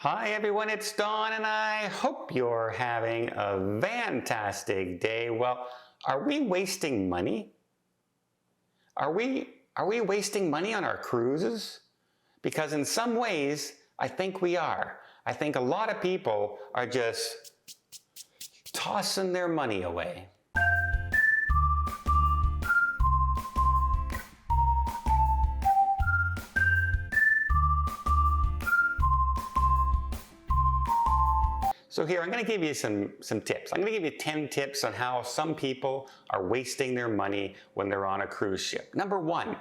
Hi everyone, it's Don and I hope you're having a fantastic day. Well, are we wasting money? Are we wasting money on our cruises? Because in some ways, I think we are. I think a lot of people are just tossing their money away. So here, I'm going to give you some tips. I'm going to give you 10 tips on how some people are wasting their money when they're on a cruise ship. Number one,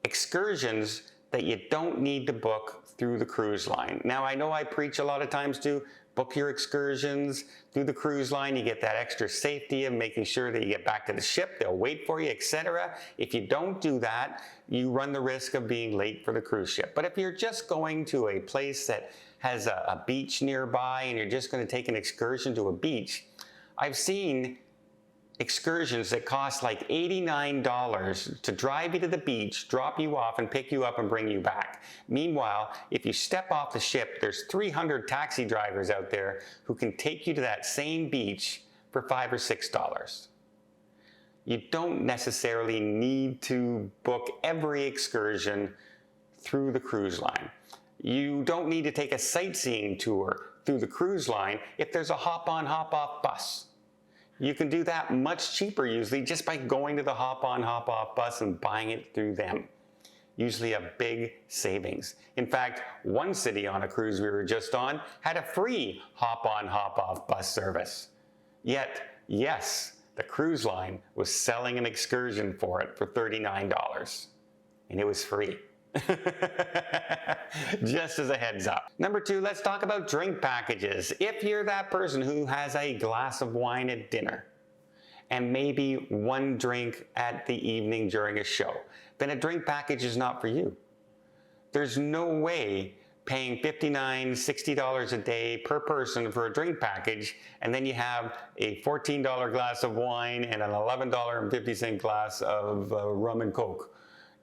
excursions that you don't need to book through the cruise line. Now, I know I preach a lot of times to book your excursions through the cruise line. You get that extra safety of making sure that you get back to the ship, they'll wait for you, etc. If you don't do that, you run the risk of being late for the cruise ship. But if you're just going to a place that has a beach nearby and you're just going to take an excursion to a beach, I've seen excursions that cost like $89 to drive you to the beach, drop you off, and pick you up and bring you back. Meanwhile, if you step off the ship, there's 300 taxi drivers out there who can take you to that same beach for $5 or $6. You don't necessarily need to book every excursion through the cruise line. You don't need to take a sightseeing tour through the cruise line if there's a hop-on, hop-off bus. You can do that much cheaper usually just by going to the hop-on, hop-off bus and buying it through them. Usually a big savings. In fact, one city on a cruise we were just on had a free hop-on, hop-off bus service. Yet, yes, the cruise line was selling an excursion for it for $39. And it was free. Just as a heads up. Number two, let's talk about drink packages. If you're that person who has a glass of wine at dinner and maybe one drink at the evening during a show, then a drink package is not for you. There's no way paying $59, $60 a day per person for a drink package, and then you have a $14 glass of wine and an $11.50 glass of rum and coke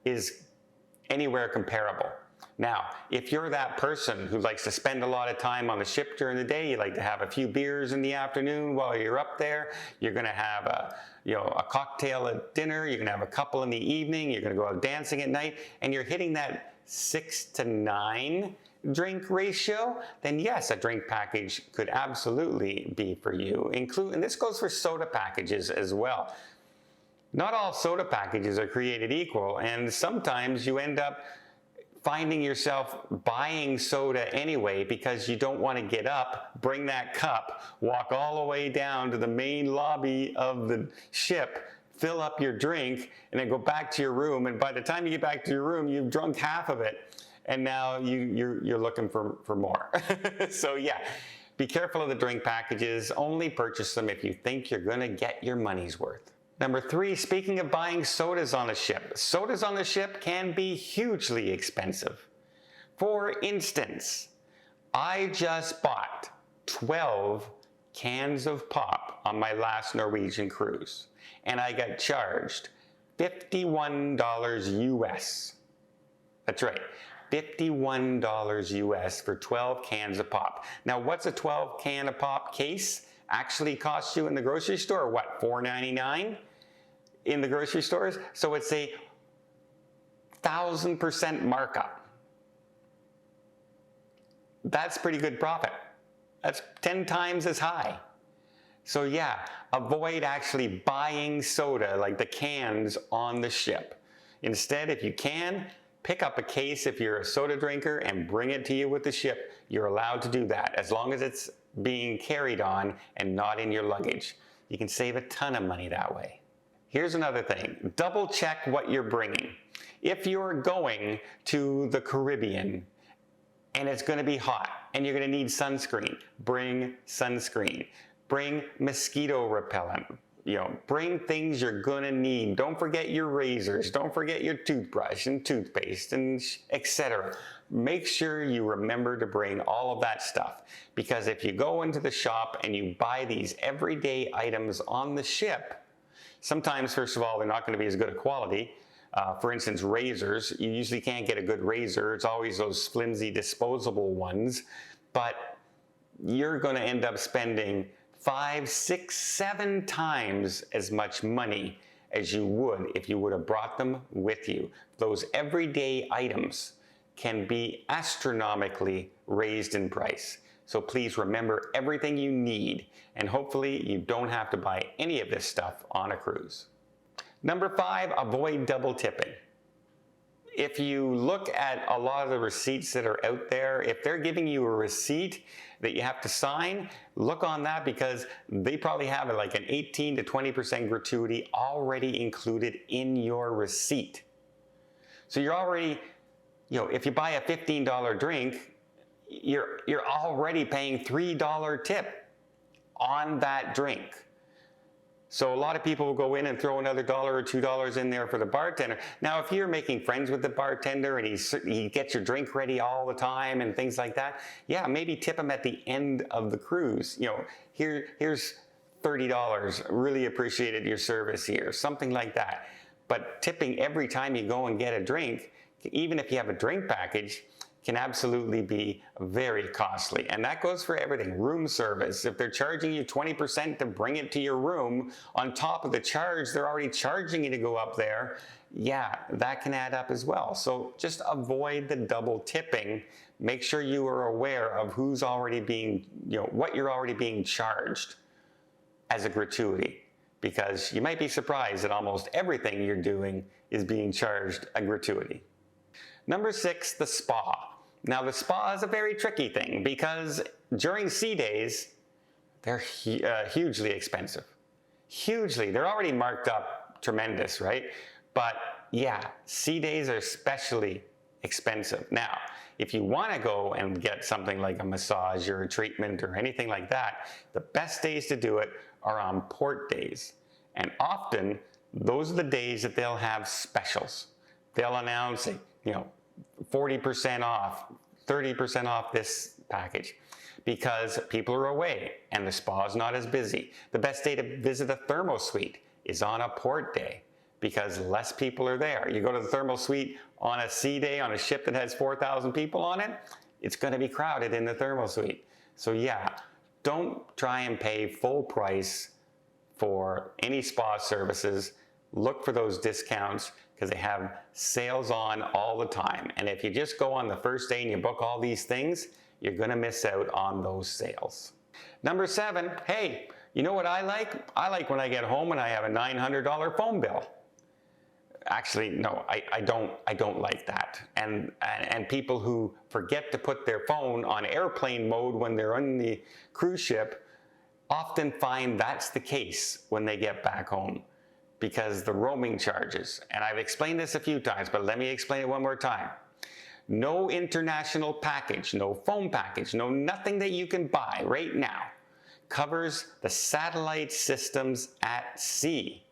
is anywhere comparable. Now, if you're that person who likes to spend a lot of time on the ship during the day, you like to have a few beers in the afternoon while you're up there, you're going to have a cocktail at dinner, you're going to have a couple in the evening, you're going to go out dancing at night, and you're hitting that 6 to 9 drink ratio, then yes, a drink package could absolutely be for you. And this goes for soda packages as well. Not all soda packages are created equal, and sometimes you end up finding yourself buying soda anyway because you don't want to get up, bring that cup, walk all the way down to the main lobby of the ship, fill up your drink, and then go back to your room. And by the time you get back to your room, you've drunk half of it, and now you're looking for more. So yeah, be careful of the drink packages. Only purchase them if you think you're going to get your money's worth. Number three, speaking of buying sodas on the ship, sodas on the ship can be hugely expensive. For instance, I just bought 12 cans of pop on my last Norwegian cruise, and I got charged $51 US. That's right, $51 US for 12 cans of pop. Now, what's a 12 can of pop case actually cost you in the grocery store? What, $4.99 in the grocery stores? So it's a 1,000% markup. That's pretty good profit. That's 10 times as high. So yeah, avoid actually buying soda like the cans on the ship. Instead, if you can, pick up a case if you're a soda drinker and bring it to you with the ship. You're allowed to do that as long as it's being carried on and not in your luggage. You can save a ton of money that way. Here's another thing. Double check what you're bringing. If you're going to the Caribbean and it's going to be hot and you're going to need sunscreen, bring sunscreen. Bring mosquito repellent. Bring things you're going to need. Don't forget your razors. Don't forget your toothbrush and toothpaste and etc. Make sure you remember to bring all of that stuff, because if you go into the shop and you buy these everyday items on the ship, sometimes, first of all, they're not going to be as good a quality. For instance, razors. You usually can't get a good razor. It's always those flimsy disposable ones. But you're going to end up spending 5, 6, 7 times as much money as you would if you would have brought them with you. Those everyday items can be astronomically raised in price. So please remember everything you need, and hopefully you don't have to buy any of this stuff on a cruise. Number 5, avoid double tipping. If you look at a lot of the receipts that are out there, if they're giving you a receipt that you have to sign, look on that, because they probably have like an 18 to 20% gratuity already included in your receipt. So you're already, if you buy a $15 drink, you're already paying $3 tip on that drink. So a lot of people will go in and throw another $1 or $2 in there for the bartender. Now, if you're making friends with the bartender and he gets your drink ready all the time and things like that, yeah, maybe tip him at the end of the cruise. Here's $30. Really appreciated your service here, something like that. But tipping every time you go and get a drink, even if you have a drink package, can absolutely be very costly. And that goes for everything. Room service. If they're charging you 20% to bring it to your room, on top of the charge they're already charging you to go up there, yeah, that can add up as well. So just avoid the double tipping. Make sure you are aware of who's already being, what you're already being charged as a gratuity. Because you might be surprised that almost everything you're doing is being charged a gratuity. Number 6, the spa. Now, the spa is a very tricky thing because during sea days, they're hugely expensive. Hugely. They're already marked up tremendous, right? But yeah, sea days are especially expensive. Now, if you want to go and get something like a massage or a treatment or anything like that, the best days to do it are on port days. And often, those are the days that they'll have specials. They'll announce, 40% off, 30% off this package, because people are away and the spa is not as busy. The best day to visit a thermal suite is on a port day because less people are there. You go to the thermal suite on a sea day on a ship that has 4,000 people on it, it's going to be crowded in the thermal suite. So yeah, don't try and pay full price for any spa services. Look for those discounts because they have sales on all the time. And if you just go on the first day and you book all these things, you're going to miss out on those sales. Number 7, hey, you know what I like? I like when I get home and I have a $900 phone bill. Actually, no, I don't like that. And people who forget to put their phone on airplane mode when they're on the cruise ship often find that's the case when they get back home, because the roaming charges. And I've explained this a few times, but let me explain it one more time. No international package, no phone package, no nothing that you can buy right now covers the satellite systems at sea.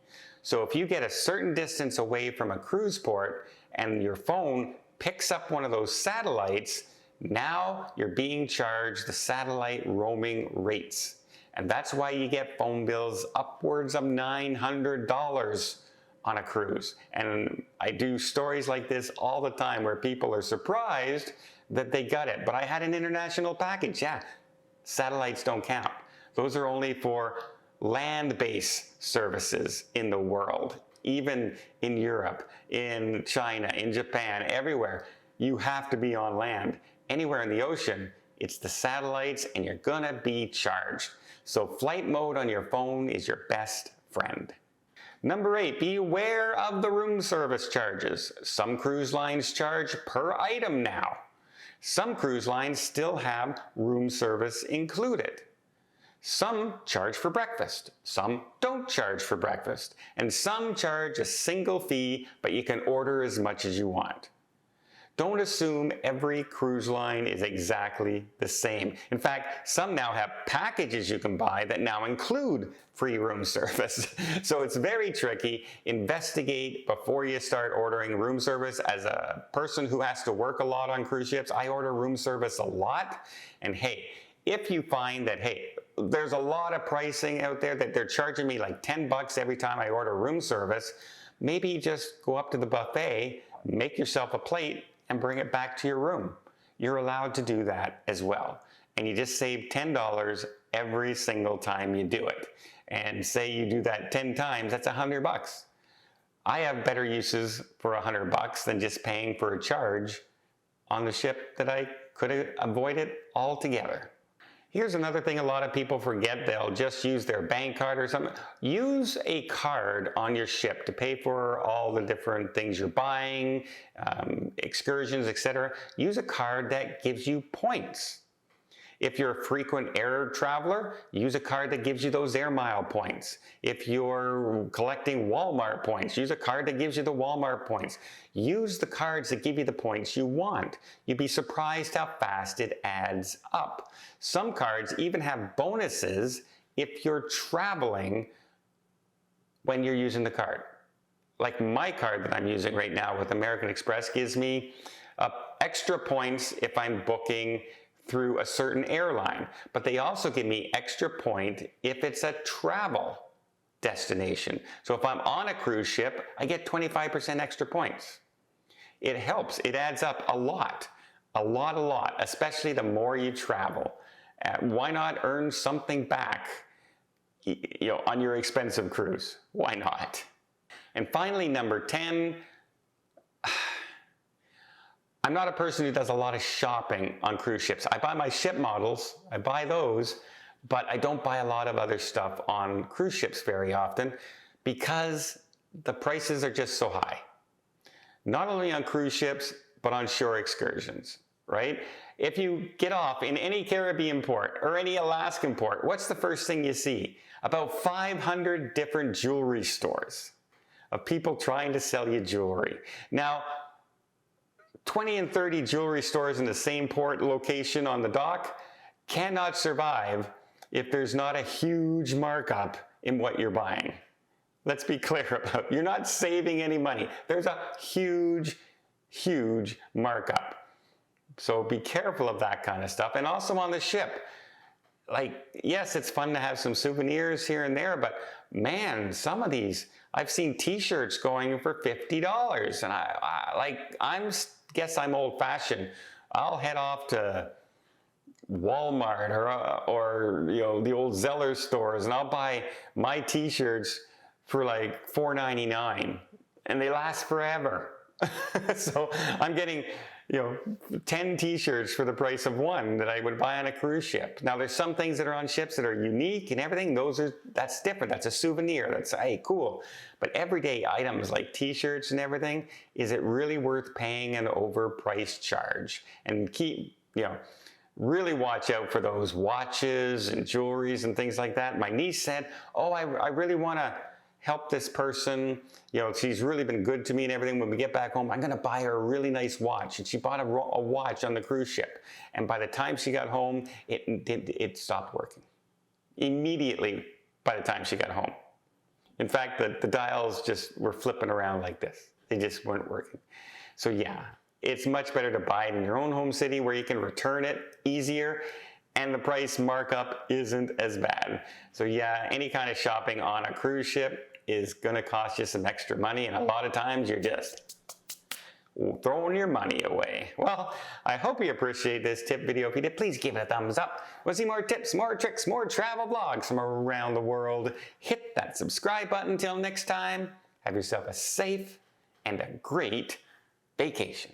So if you get a certain distance away from a cruise port and your phone picks up one of those satellites, now you're being charged the satellite roaming rates. And that's why you get phone bills upwards of $900 on a cruise. And I do stories like this all the time where people are surprised that they got it. But I had an international package. Yeah, satellites don't count. Those are only for land-based services in the world. Even in Europe, in China, in Japan, everywhere, you have to be on land. Anywhere in the ocean, it's the satellites and you're gonna be charged. So flight mode on your phone is your best friend. Number 8, be aware of the room service charges. Some cruise lines charge per item now. Some cruise lines still have room service included. Some charge for breakfast, some don't charge for breakfast, and some charge a single fee, but you can order as much as you want. Don't assume every cruise line is exactly the same. In fact, some now have packages you can buy that now include free room service. So it's very tricky. Investigate before you start ordering room service. As a person who has to work a lot on cruise ships, I order room service a lot. And hey, if you find that, hey, there's a lot of pricing out there that they're charging me like $10 every time I order room service, maybe just go up to the buffet, make yourself a plate, and bring it back to your room. You're allowed to do that as well. And you just save $10 every single time you do it. And say you do that 10 times, that's $100. I have better uses for $100 than just paying for a charge on the ship that I could have avoided altogether. Here's another thing a lot of people forget. They'll just use their bank card or something. Use a card on your ship to pay for all the different things you're buying, excursions, etc. Use a card that gives you points. If you're a frequent air traveler, use a card that gives you those air mile points. If you're collecting Walmart points, use a card that gives you the Walmart points. Use the cards that give you the points you want. You'd be surprised how fast it adds up. Some cards even have bonuses if you're traveling when you're using the card. Like my card that I'm using right now with American Express gives me extra points if I'm booking through a certain airline, but they also give me extra point if it's a travel destination. So if I'm on a cruise ship, I get 25% extra points. It helps. It adds up a lot, especially the more you travel. Why not earn something back, on your expensive cruise? Why not? And finally, number 10, I'm not a person who does a lot of shopping on cruise ships. I buy my ship models, I buy those, but I don't buy a lot of other stuff on cruise ships very often because the prices are just so high. Not only on cruise ships, but on shore excursions, right? If you get off in any Caribbean port or any Alaskan port, what's the first thing you see? About 500 different jewelry stores of people trying to sell you jewelry. Now, 20 and 30 jewelry stores in the same port location on the dock cannot survive if there's not a huge markup in what you're buying. Let's be clear about it. You're not saving any money. There's a huge, huge markup. So be careful of that kind of stuff. And also on the ship, like, yes, it's fun to have some souvenirs here and there, but man, some of these, I've seen t-shirts going for $50, and I guess I'm old-fashioned. I'll head off to Walmart or the old Zeller stores, and I'll buy my t-shirts for like $4.99, and they last forever. So I'm getting 10 t-shirts for the price of one that I would buy on a cruise ship. Now there's some things that are on ships that are unique and everything. That's different. That's a souvenir. That's, hey, cool. But everyday items like t-shirts and everything, is it really worth paying an overpriced charge? And really watch out for those watches and jewelries and things like that. My niece said, oh, I really want to help this person, she's really been good to me and everything. When we get back home, I'm gonna buy her a really nice watch. And she bought a watch on the cruise ship. And by the time she got home, it stopped working. Immediately by the time she got home. In fact, the dials just were flipping around like this. They just weren't working. So yeah, it's much better to buy it in your own home city where you can return it easier, and the price markup isn't as bad. So yeah, any kind of shopping on a cruise ship is gonna cost you some extra money, and a lot of times you're just throwing your money away. Well, I hope you appreciate this tip video. If you did, please give it a thumbs up. Want to see more tips, more tricks, more travel vlogs from around the world? Hit that subscribe button. Until next time, have yourself a safe and a great vacation.